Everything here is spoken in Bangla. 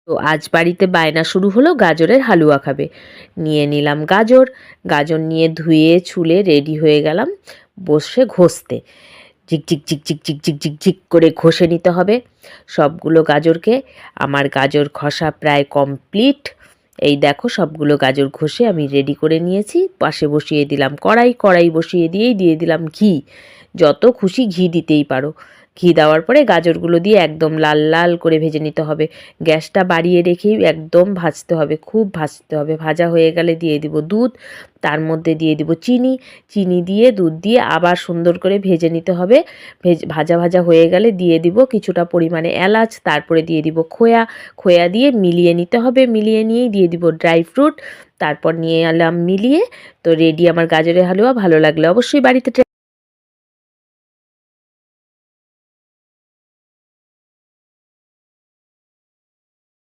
তো আজ বাড়িতে বায়না শুরু হলো গাজরের হালুয়া খাবে। নিয়ে নিলাম গাজর। গাজর নিয়ে ধুয়ে ছুলে রেডি হয়ে গেলাম বসে ঘষতে। ঝিকঝিক ঝিকঝিক ঝিকঝিক ঝিকঝিক করে ঘষে নিতে হবে সবগুলো গাজরকে। আমার গাজর ঘষা প্রায় কমপ্লিট। এই দেখো সবগুলো গাজর ঘষে আমি রেডি করে নিয়েছি। পাশে বসিয়ে দিলাম কড়াই। কড়াই বসিয়ে দিয়েই দিয়ে দিলাম ঘি। যত খুশি ঘি দিতেই পারো। ঘি দেওয়ার পরে গাজরগুলো দিয়ে একদম লাল লাল করে ভেজে নিতে হবে। গ্যাসটা বাড়িয়ে রেখেই একদম ভাজতে হবে, খুব ভাজতে হবে। ভাজা হয়ে গেলে দিয়ে দিব দুধ, তার মধ্যে দিয়ে দিব চিনি। চিনি দিয়ে দুধ দিয়ে আবার সুন্দর করে ভেজে নিতে হবে। ভাজা ভাজা হয়ে গেলে দিয়ে দিব কিছুটা পরিমাণে এলাচ, তারপরে দিয়ে দিব খোয়া। খোয়া দিয়ে মিলিয়ে নিতে হবে। মিলিয়ে নিয়েই দিয়ে দিব ড্রাই ফ্রুট। তারপর নিয়ে এলাম মিলিয়ে। তো রেডি আমার গাজরের হালুয়া। ভালো লাগলে অবশ্যই বাড়িতে